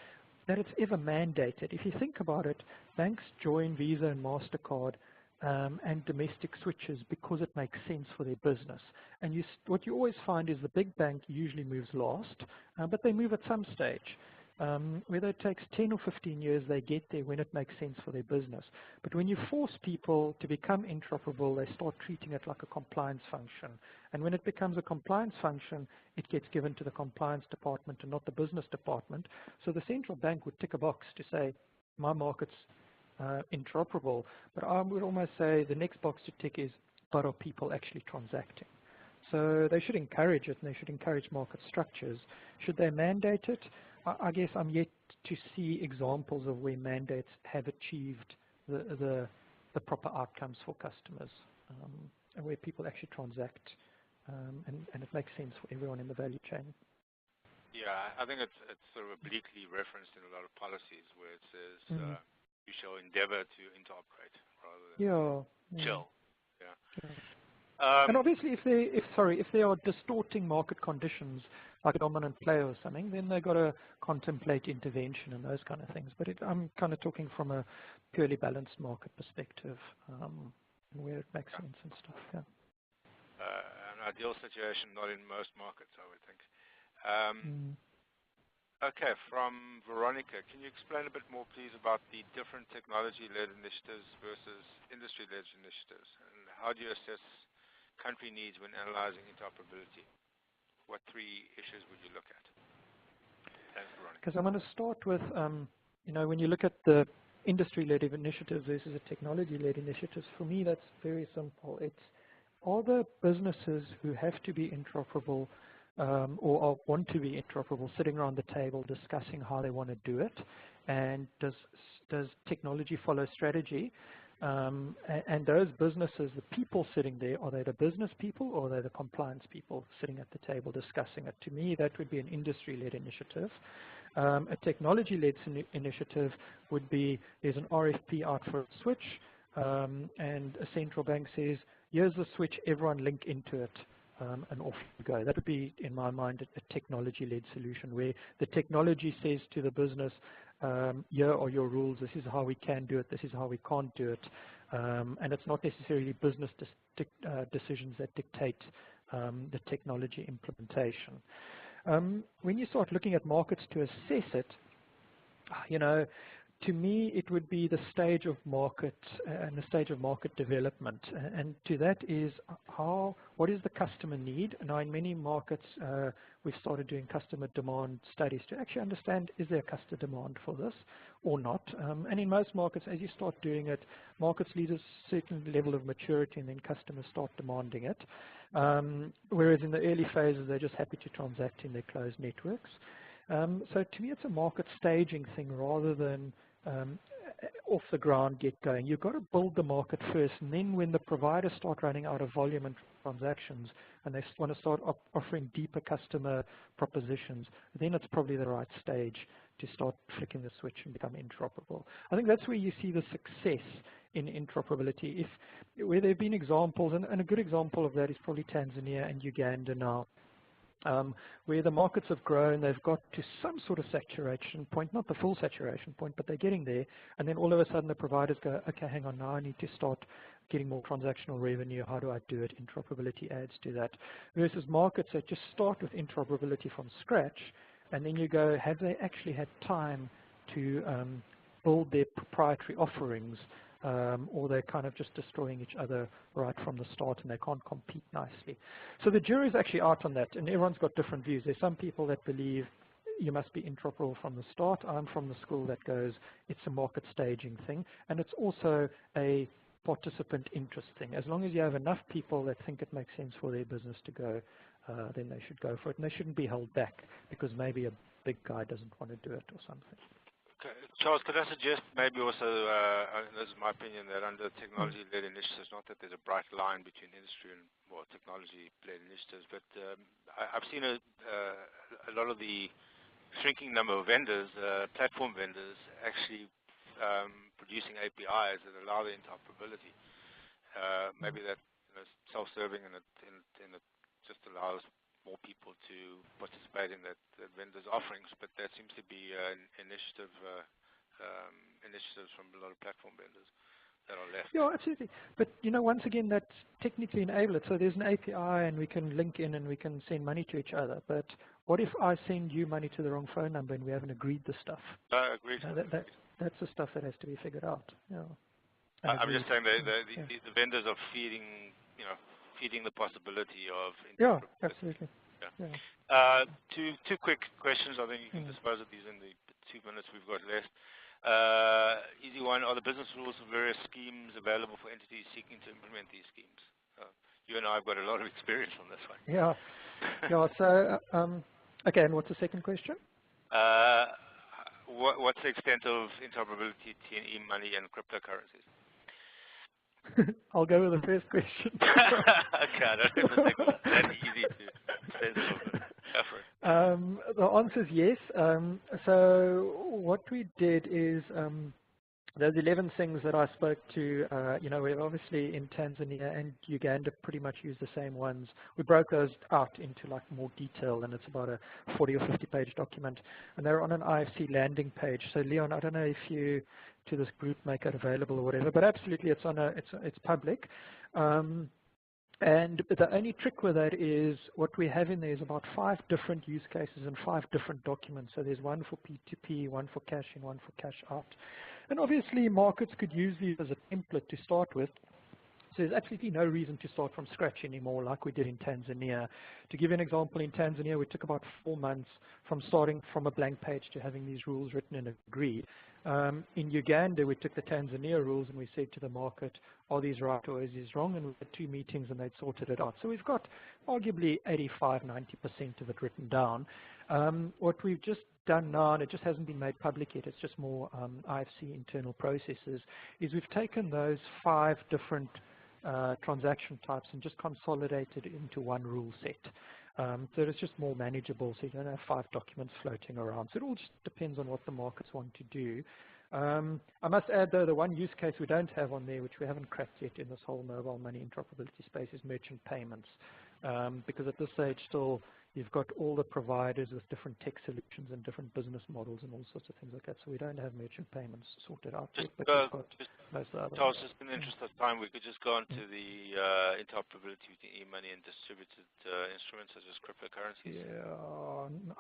that it's ever mandated. If you think about it, banks join Visa and MasterCard and domestic switches because it makes sense for their business. And what you always find is the big bank usually moves last, but they move at some stage. Whether it takes 10 or 15 years, they get there when it makes sense for their business. But when you force people to become interoperable, they start treating it like a compliance function. And when it becomes a compliance function, it gets given to the compliance department and not the business department. So the central bank would tick a box to say, my market's interoperable. But I would almost say the next box to tick is, but are people actually transacting? So they should encourage it, and they should encourage market structures. Should they mandate it? I guess I'm yet to see examples of where mandates have achieved the proper outcomes for customers, and where people actually transact, and it makes sense for everyone in the value chain. Yeah, I think it's sort of obliquely referenced in a lot of policies where it says you shall endeavor to interoperate rather than chill. Yeah. And obviously, if they are distorting market conditions, like a dominant player or something, then they've got to contemplate intervention and those kind of things. But I'm kind of talking from a purely balanced market perspective, where it makes sense and stuff. Yeah. An ideal situation, not in most markets, I would think. Okay, from Veronica, can you explain a bit more, please, about the different technology-led initiatives versus industry-led initiatives, and how do you assess country needs when analyzing interoperability? What three issues would you look at? Thanks, Veronica. Because I'm going to start with, when you look at the industry-led initiatives versus the technology-led initiatives, for me that's very simple. It's, are the businesses who have to be interoperable or want to be interoperable sitting around the table discussing how they want to do it, and does technology follow strategy? And those businesses, the people sitting there, are they the business people or are they the compliance people sitting at the table discussing it? To me, that would be an industry-led initiative. A technology-led initiative would be, there's an RFP out for a switch, and a central bank says, here's the switch, everyone link into it, and off you go. That would be, in my mind, a technology-led solution where the technology says to the business, here are your rules, this is how we can do it, this is how we can't do it, and it's not necessarily business decisions that dictate the technology implementation. When you start looking at markets to assess it, to me it would be the stage of market and the stage of market development, and to that is what is the customer need? Now in many markets we've started doing customer demand studies to actually understand, is there a customer demand for this or not? And in most markets, as you start doing it, markets lead a certain level of maturity and then customers start demanding it, whereas in the early phases they're just happy to transact in their closed networks. So to me it's a market staging thing rather than off the ground get going. You've got to build the market first, and then when the providers start running out of volume and transactions and they want to start offering deeper customer propositions, then it's probably the right stage to start flicking the switch and become interoperable. I think that's where you see the success in interoperability. Where there have been examples, and a good example of that is probably Tanzania and Uganda now, where the markets have grown, they've got to some sort of saturation point, not the full saturation point, but they're getting there, and then all of a sudden the providers go, okay, hang on, now I need to start getting more transactional revenue, how do I do it? Interoperability adds to that. Versus markets that just start with interoperability from scratch, and then you go, have they actually had time to build their proprietary offerings, or they're kind of just destroying each other right from the start and they can't compete nicely. So the jury's actually out on that, and everyone's got different views. There's some people that believe you must be interoperable from the start. I'm from the school that goes, it's a market staging thing, and it's also a participant interest thing. As long as you have enough people that think it makes sense for their business to go, then they should go for it, and they shouldn't be held back because maybe a big guy doesn't want to do it or something. Charles, could I suggest maybe also, this is my opinion, that under technology-led initiatives, not that there's a bright line between industry and technology-led initiatives, but I've seen a lot of the shrinking number of vendors, platform vendors, actually producing APIs that allow the interoperability. Maybe that self-serving and it just allows more people to participate in that vendor's offerings, but that seems to be an initiatives from a lot of platform vendors that are left. Yeah, absolutely. But once again, that's technically enabled. So there's an API, and we can link in, and we can send money to each other. But what if I send you money to the wrong phone number, and we haven't agreed the stuff? Agreed. That's the stuff that has to be figured out. Yeah. I'm just saying the vendors are feeding the possibility of interoperability. Yeah, absolutely. Yeah. Two quick questions. I think you can dispose of these in the 2 minutes we've got left. Easy one, are the business rules of various schemes available for entities seeking to implement these schemes? You and I have got a lot of experience on this one. Yeah. Yeah, so, okay, and what's the second question? What's the extent of interoperability in e-money and cryptocurrencies? I'll go with the first question. Okay, I don't know if the second one's that easy to sense of. The answer is yes. So what we did is those 11 things that I spoke to, we've obviously in Tanzania and Uganda pretty much used the same ones. We broke those out into like more detail, and it's about a 40 or 50 page document, and they're on an IFC landing page. So Leon, I don't know if you to this group make it available or whatever, but absolutely it's on it's public. And the only trick with that is what we have in there is about 5 different use cases and 5 different documents. So there's one for P2P, one for cash in, one for cash out. And obviously markets could use these as a template to start with. So there's absolutely no reason to start from scratch anymore like we did in Tanzania. To give you an example, in Tanzania we took about 4 months from starting from a blank page to having these rules written and agreed. In Uganda, we took the Tanzania rules and we said to the market, are these right or is these wrong? And we had 2 meetings and they'd sorted it out. So we've got arguably 85–90% of it written down. What we've just done now, and it just hasn't been made public yet, it's just more IFC internal processes, is we've taken those 5 different transaction types and just consolidated into one rule set. So it's just more manageable, so you don't have 5 documents floating around. So it all just depends on what the markets want to do. I must add, though, the one use case we don't have on there, which we haven't cracked yet in this whole mobile money interoperability space, is merchant payments. Because at this stage still, you've got all the providers with different tech solutions and different business models and all sorts of things like that. So we don't have merchant payments sorted out yet, but we've got most of the others. Charles, just in the interest of time, we could just go on to the interoperability between e-money and distributed instruments such as cryptocurrencies. Yeah,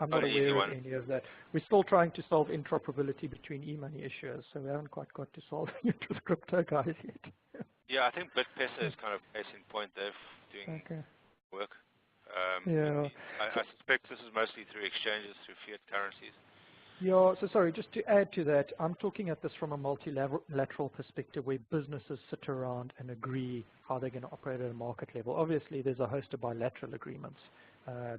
I'm not aware of any of that. We're still trying to solve interoperability between e-money issuers, so we haven't quite got to solving it with crypto guys yet. Yeah, I think BitPesa is kind of case in point. They're doing work. Yeah. I suspect this is mostly through exchanges, through fiat currencies. Yeah, so sorry, just to add to that, I'm talking at this from a multilateral perspective where businesses sit around and agree how they're going to operate at a market level. Obviously, there's a host of bilateral agreements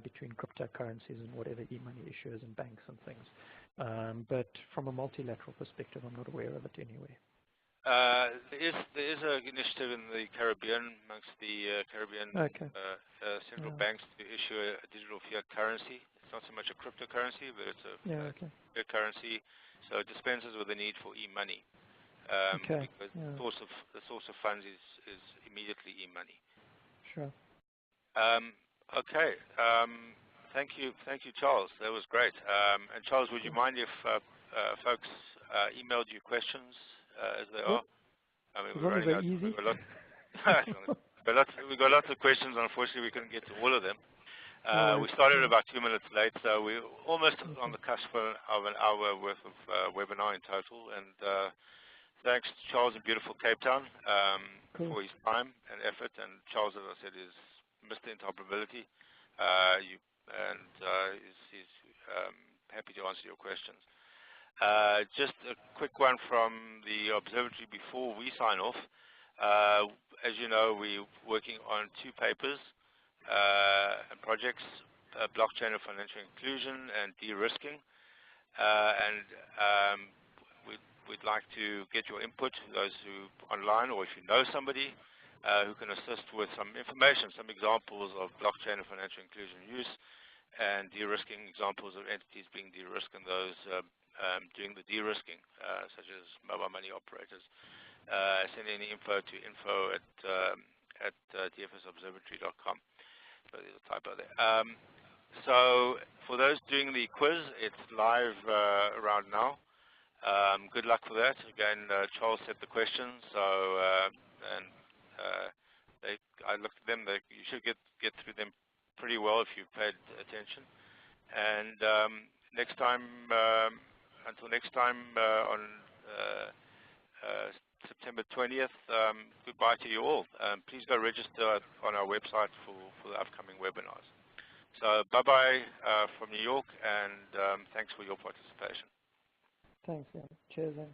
between cryptocurrencies and whatever e-money issuers and banks and things. But from a multilateral perspective, I'm not aware of it anyway. There is an initiative in the Caribbean amongst the Caribbean central banks to issue a digital fiat currency. It's not so much a cryptocurrency, but it's a fiat currency. So it dispenses with the need for e-money because the source of funds is immediately e-money. Sure. Okay. Thank you, Charles. That was great. And Charles, would you mind if folks emailed you questions? As they are. I mean, we're running out. Easy. We've got lots of questions. Unfortunately, we couldn't get to all of them. We started about 2 minutes late, so we're almost on the cusp of an hour worth of webinar in total. And thanks to Charles in beautiful Cape Town for his time and effort. And Charles, as I said, is Mr. Interoperability. He's happy to answer your questions. Just a quick one from the observatory before we sign off. As you know, we're working on 2 papers and projects, blockchain and financial inclusion and de-risking. We'd like to get your input, those who online, or if you know somebody who can assist with some information, some examples of blockchain and financial inclusion use, and de-risking, examples of entities being de-risked and those doing the de-risking, such as mobile money operators. Send any info to info@dfsobservatory.com. So there's a typo there. So for those doing the quiz, it's live around now. Good luck for that. Again, Charles set the questions, so I looked at them. You should get through them pretty well if you've paid attention. And next time, until next time on September 20th, goodbye to you all. Please go register on our website for the upcoming webinars. So bye-bye from New York, and thanks for your participation. Thanks, Ian. Cheers, Ian.